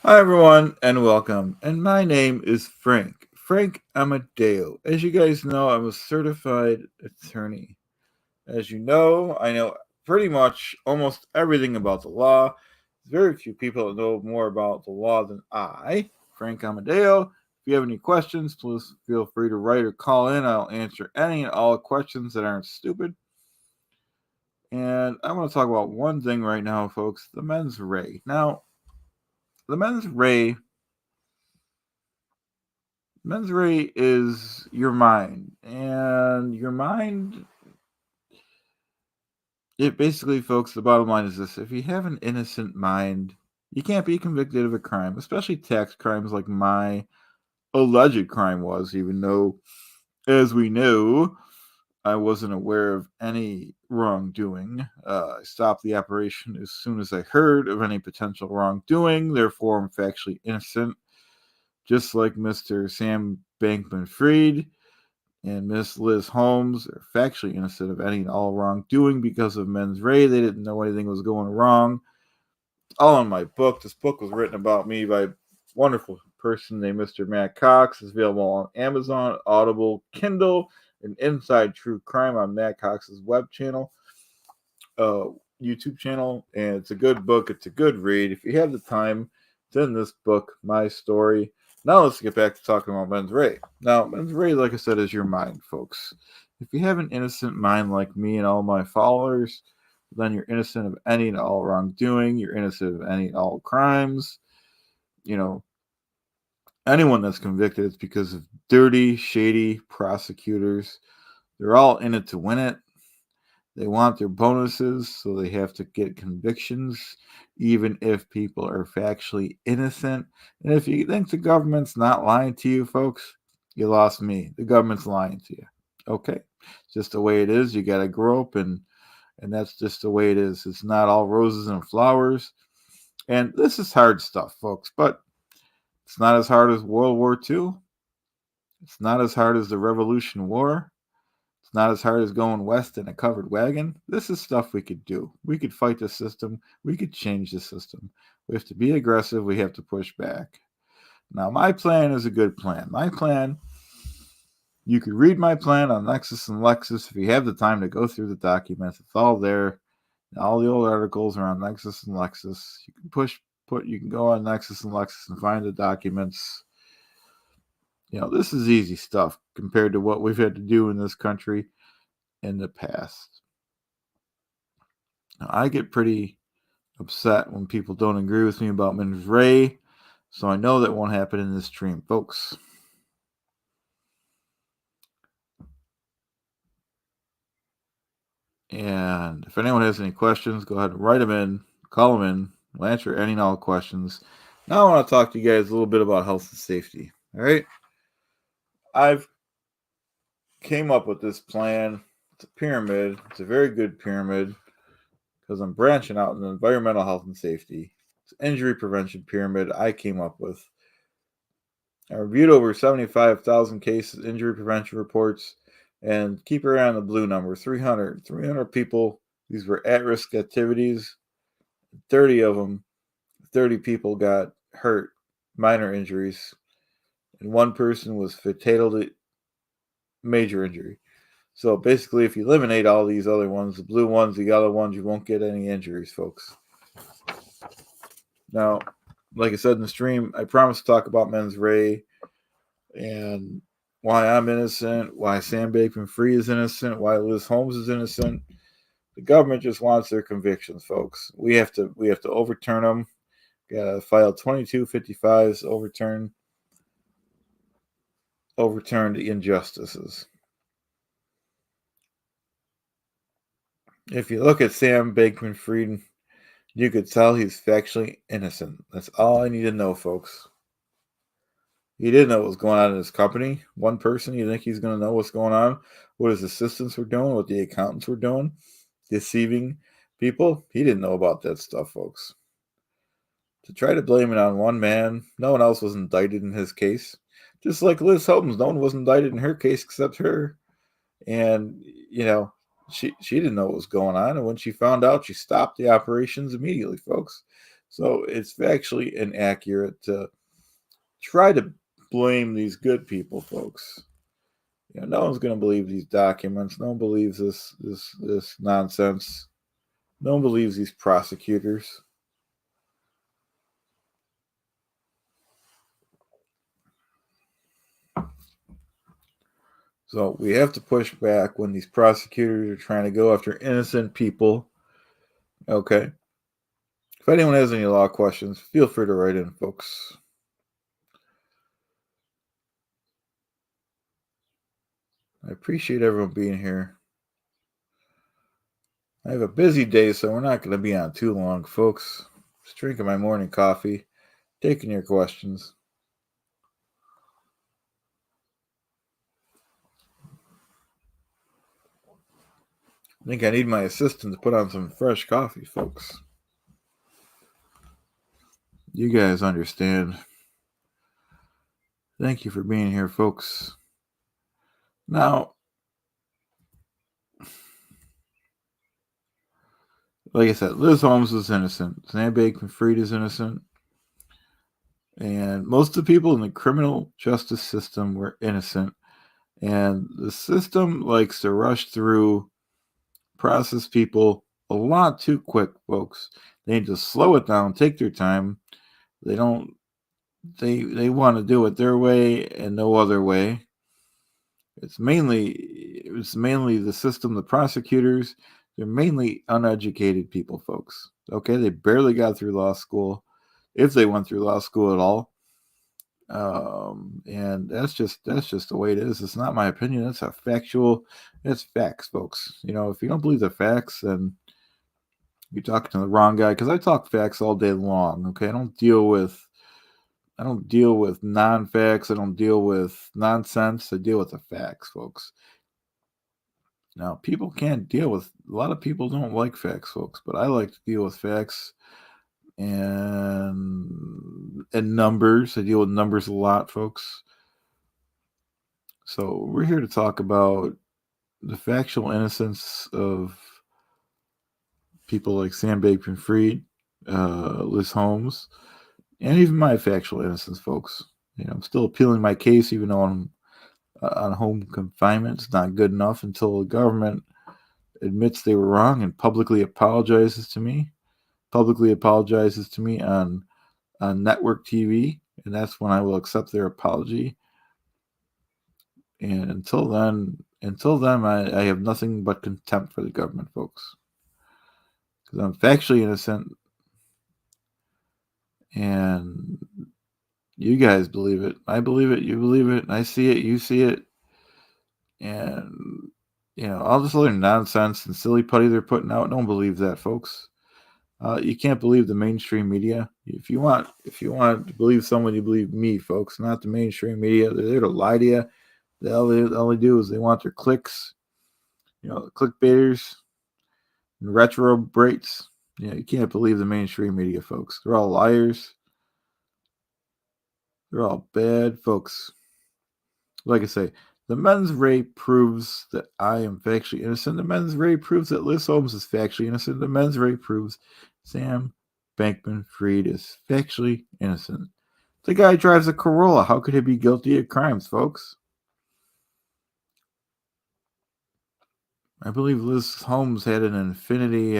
Hi, everyone, and welcome. And my name is Frank Amodeo. As you guys know, I'm a certified attorney. As you know, I know pretty much almost everything about the law. Very few people know more about the law than I, Frank Amadeo. If you have any questions, please feel free to write or call in. I'll answer any and all questions that aren't stupid. And I want to talk about one thing right now, folks, the mens rea. Now, the mens rea is your mind. And your mind, it basically, folks, the bottom line is this: if you have an innocent mind, you can't be convicted of a crime, especially tax crimes like my alleged crime was, even though, as we know, I wasn't aware of any wrongdoing. I stopped the operation as soon as I heard of any potential wrongdoing. Therefore, I'm factually innocent, just like Mr. Sam Bankman Fried and Miss Liz Holmes are factually innocent of any and all wrongdoing because of mens rea. They didn't know anything was going wrong. All in my book. This book was written about me by a wonderful person named Mr. Matt Cox. It's available on Amazon, Audible, Kindle, and Inside True Crime on Matt Cox's web channel, uh, YouTube channel. And it's a good book. It's a good read. If you have the time, it's in this book, My Story. Now let's get back to talking about mens rea. Now, mens rea, like I said, is your mind, folks. If you have an innocent mind like me and all my followers, then you're innocent of any and all wrongdoing. You're innocent of any and all crimes. You know, anyone that's convicted, it's because of dirty, shady prosecutors. They're all in it to win it. They want their bonuses, so they have to get convictions, even if people are factually innocent. And if you think the government's not lying to you, folks, you lost me. The government's lying to you. Okay? It's just the way it is. You got to grow up, and that's just the way it is. It's not all roses and flowers. And this is hard stuff, folks, but it's not as hard as World War II. It's not as hard as the Revolution War. It's not as hard as going west in a covered wagon. This is stuff we could do. We could fight the system. We could change the system. We have to be aggressive. We have to push back. Now, my plan is a good plan. My plan, you could read my plan on Lexus and Lexus if you have the time to go through the documents. It's all there. All the old articles are on Lexus and Lexus. You can go on Lexus and Lexus and find the documents. This is easy stuff compared to what we've had to do in this country in the past. Now, I get pretty upset when people don't agree with me about mens rea, so I know that won't happen in this stream, folks. And if anyone has any questions, go ahead and write them in, call them in. We'll answer any and all questions. Now I want to talk to you guys a little bit about health and safety. All right, I've came up with this plan. It's a pyramid. It's a very good pyramid because I'm branching out in environmental health and safety. It's an injury prevention pyramid I came up with. I reviewed over 75,000 cases, injury prevention reports, and keep your eye on the blue number 300. 300 people, these were at risk activities. 30 of them, 30 people got hurt, minor injuries, and one person was fatal to major injury. So basically, if you eliminate all these other ones, the blue ones, the yellow ones, you won't get any injuries, folks. Now, like I said in the stream, I promised to talk about mens rea and why I'm innocent, why Sam Bankman-Fried is innocent, why Liz Holmes is innocent. The government just wants their convictions, folks. We have to overturn them. Got to file 2255s, overturn the injustices. If you look at Sam Bankman-Fried, you could tell he's factually innocent. That's all I need to know, folks. He didn't know what was going on in his company. One person, you think he's going to know what's going on? What his assistants were doing, what the accountants were doing, deceiving people? He didn't know about that stuff, folks. To try to blame it on one man, no one else was indicted in his case. Just like Liz Holmes, no one was indicted in her case except her. And, she didn't know what was going on. And when she found out, she stopped the operations immediately, folks. So it's factually inaccurate to try to blame these good people, folks. No one's going to believe these documents. No one believes this nonsense. No one believes these prosecutors. So we have to push back when these prosecutors are trying to go after innocent people. Okay. If anyone has any law questions, feel free to write in, folks. I appreciate everyone being here. I have a busy day, so we're not going to be on too long, folks. Just drinking my morning coffee, taking your questions. I think I need my assistant to put on some fresh coffee, folks. You guys understand. Thank you for being here, folks. Now, like I said, Liz Holmes is innocent. Sam Bankman-Fried is innocent. And most of the people in the criminal justice system were innocent. And the system likes to rush through, process people a lot too quick, folks. They need to slow it down, take their time. They don't they want to do it their way and no other way. It's mainly the system, the prosecutors, they're mainly uneducated people, folks. Okay, they barely got through law school, if they went through law school at all. And that's just the way it is. It's not my opinion. That's it's facts, folks. If you don't believe the facts, then you're talking to the wrong guy. Because I talk facts all day long. Okay, I don't deal with non-facts. I don't deal with nonsense. I deal with the facts, folks. Now, people can't deal with. A lot of people don't like facts, folks, but I like to deal with facts and numbers. I deal with numbers a lot, folks. So we're here to talk about the factual innocence of people like Sam Bankman-Fried, Liz Holmes, and even my factual innocence, folks. I'm still appealing my case, even though I'm on home confinement. It's not good enough until the government admits they were wrong and publicly apologizes to me. On network TV, and that's when I will accept their apology. And until then, I have nothing but contempt for the government, folks, because I'm factually innocent, and you guys believe it. I believe it. You believe it. I see it. You see it. And all this other nonsense and silly putty they're putting out. Don't believe that, folks. You can't believe the mainstream media. If you want to believe someone, you believe me, folks, not the mainstream media. They're there to lie to you. All they do is they want their clicks. The clickbaiters and retro brates. You can't believe the mainstream media, folks. They're all liars. They're all bad folks. Like I say, the mens rea proves that I am factually innocent. The mens rea proves that Liz Holmes is factually innocent. The mens rea proves Sam Bankman-Fried is factually innocent. The guy drives a Corolla. How could he be guilty of crimes, folks? I believe Liz Holmes had an Infinity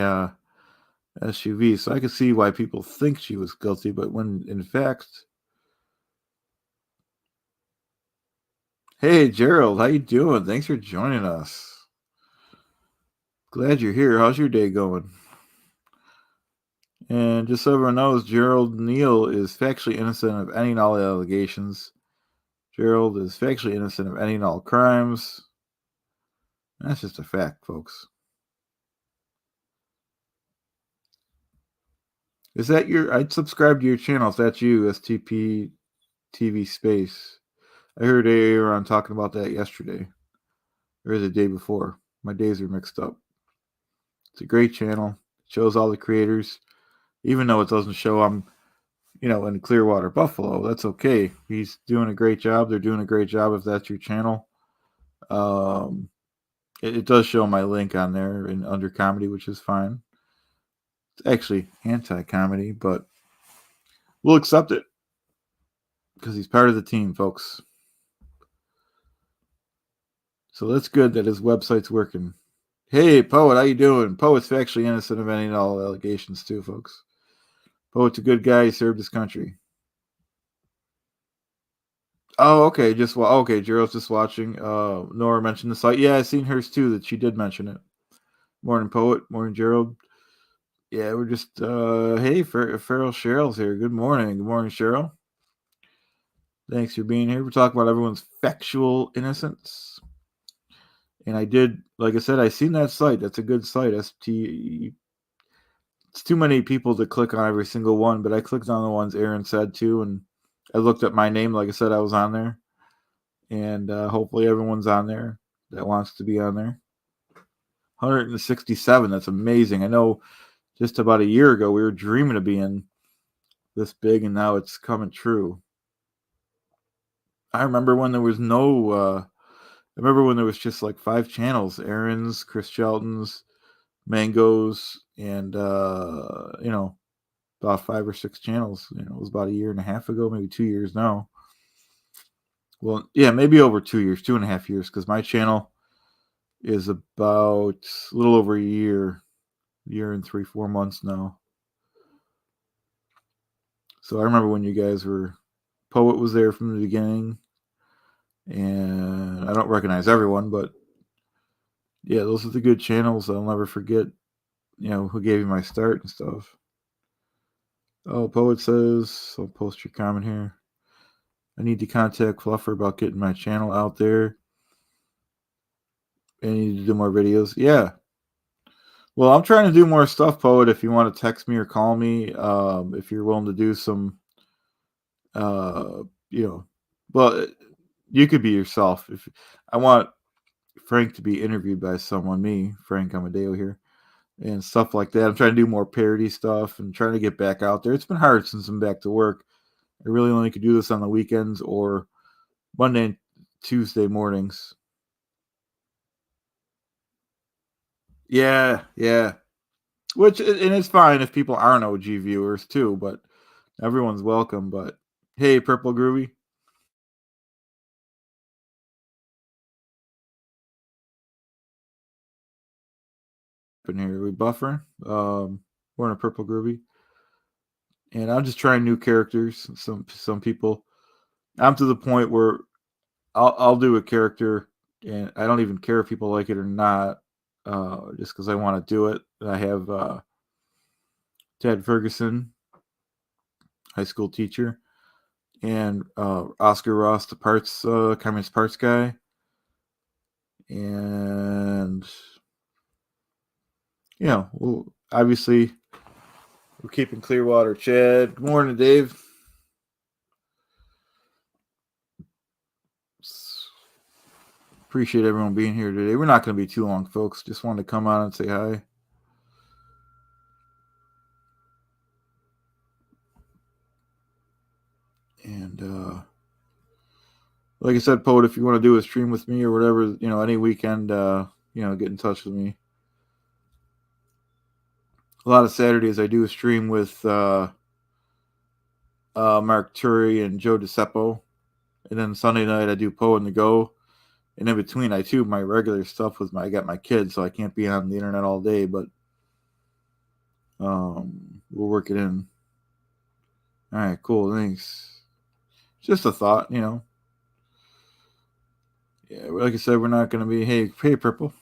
SUV, so I could see why people think she was guilty, but when in fact... Hey, Gerald, how you doing? Thanks for joining us. Glad you're here. How's your day going? And just so everyone knows, Gerald Neal is factually innocent of any and all allegations. Gerald is factually innocent of any and all crimes. That's just a fact, folks. Is that I'd subscribe to your channel if that's you, STP TV Space. I heard Aaron talking about that yesterday. Or the day before. My days are mixed up. It's a great channel. It shows all the creators. Even though it doesn't show I'm, in Clearwater, Buffalo, that's okay. He's doing a great job. They're doing a great job if that's your channel. It does show my link on there under comedy, which is fine. It's actually anti-comedy, but we'll accept it because he's part of the team, folks. So that's good that his website's working. Hey, Poet, how you doing? Poet's factually innocent of any and all allegations, too, folks. Poet's a good guy. He served his country. Oh, okay. Okay. Gerald's just watching. Nora mentioned the site. Yeah, I seen hers too. That she did mention it. Morning, Poet. Morning, Gerald. Yeah, we're just hey, Farrell Cheryl's here. Good morning. Good morning, Cheryl. Thanks for being here. We're talking about everyone's factual innocence. And I did, like I said, I seen that site. That's a good site. ST. It's too many people to click on every single one, but I clicked on the ones Aaron said too, and I looked at my name. Like I said, I was on there, and hopefully everyone's on there that wants to be on there. 167. That's amazing. I know just about a year ago we were dreaming of being this big, and now it's coming true. I remember when there was no. I remember when there was just like 5 channels: Aaron's, Chris Shelton's, Mango's, and about 5 or 6 channels. It was about a year and a half ago, maybe 2 years now. Well, yeah, maybe over 2 years, 2.5 years, because my channel is about a little over a year and 3-4 months now. So I remember when you guys were, Poet was there from the beginning, and I don't recognize everyone, but yeah, those are the good channels. I'll never forget, who gave me my start and stuff. Oh, Poet says, I'll post your comment here. I need to contact Fluffer about getting my channel out there. I need to do more videos. Yeah. Well, I'm trying to do more stuff, Poet. If you want to text me or call me, if you're willing to do some, uh, you know, well, you could be yourself. If I want Frank to be interviewed by someone, me, Frank Amodeo here, and stuff like that. I'm trying to do more parody stuff and trying to get back out there. It's been hard since I'm back to work. I really only could do this on the weekends or Monday and Tuesday mornings. Yeah, yeah. Which and it's fine if people aren't OG viewers too, but everyone's welcome. But hey, Purple Groovy, in here we buffering. We're in a Purple Groovy, and I'm just trying new characters. Some people, I'm to the point where I'll do a character, and I don't even care if people like it or not, just because I want to do it. I have Ted Ferguson, high school teacher, and Oscar Ross, the parts Communist parts guy, and well, obviously we're keeping Clearwater. Chad, good morning, Dave. Appreciate everyone being here today. We're not going to be too long, folks. Just wanted to come on and say hi. And like I said, Poet, if you want to do a stream with me or whatever, any weekend, get in touch with me. A lot of Saturdays I do a stream with Mark Turi and Joe DeCeppo. And then Sunday night I do Poe and the Go. And in between I do my regular stuff with I got my kids, so I can't be on the internet all day, but we'll work it in. All right, cool, thanks. Just a thought, Yeah, like I said, we're not gonna be hey Purple.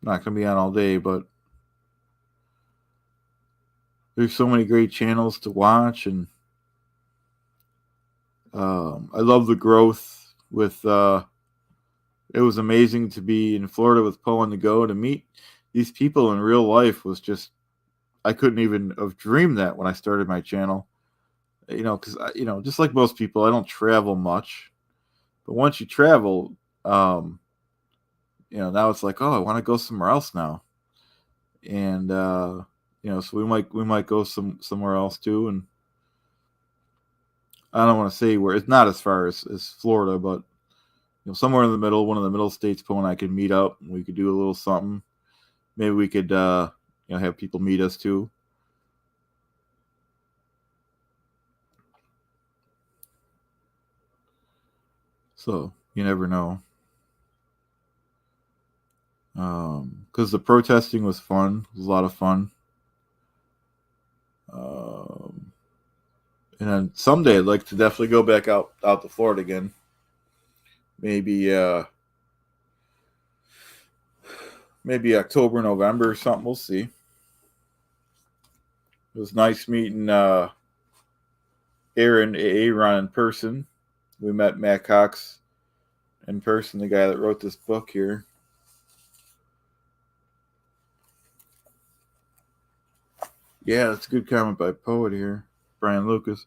Not gonna be on all day, but there's so many great channels to watch, and I love the growth with it was amazing to be in Florida with Poe on the Go. To meet these people in real life was just, I couldn't even have dreamed that when I started my channel. Because just like most people, I don't travel much, but once you travel, now it's like, oh, I want to go somewhere else now, and so we might go somewhere else too, and I don't want to say where. It's not as far as Florida, but somewhere in the middle, one of the middle states, Poe and I could meet up, and we could do a little something. Maybe we could have people meet us too. So you never know. Because the protesting was fun. It was a lot of fun. Um, and then someday I'd like to definitely go back out to Florida again. Maybe October, November or something. We'll see. It was nice meeting Aaron in person. We met Matt Cox in person, the guy that wrote this book here. Yeah, that's a good comment by Poet here, Brian Lucas.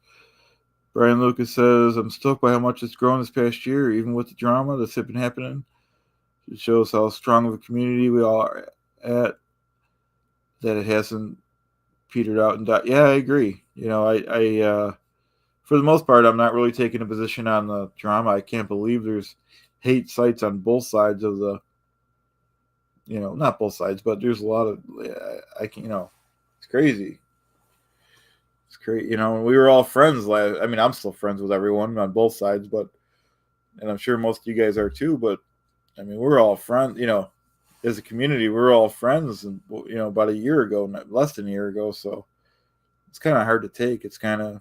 Brian Lucas says, I'm stoked by how much it's grown this past year, even with the drama that's been happening. It shows how strong of a community we all are at, that it hasn't petered out and died. Yeah, I agree. For the most part, I'm not really taking a position on the drama. I can't believe there's hate sites on both sides of the, not both sides, but there's a lot of, I can, it's crazy. It's crazy. We were all friends. I mean, I'm still friends with everyone on both sides, and I'm sure most of you guys are too. But I mean, we're all friends. As a community, we're all friends. And about a year ago, less than a year ago. So it's kind of hard to take. It's kind of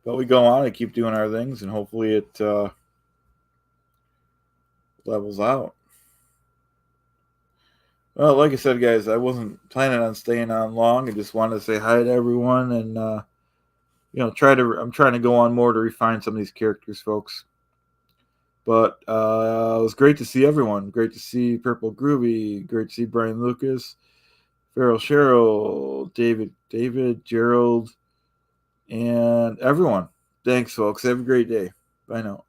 but we go on and keep doing our things, and hopefully it levels out. Well, like I said, guys, I wasn't planning on staying on long. I just wanted to say hi to everyone, and I'm trying to go on more to refine some of these characters, folks. But it was great to see everyone. Great to see Purple Groovy. Great to see Brian Lucas, Farrell Cheryl, David, Gerald, and everyone. Thanks, folks. Have a great day. Bye now.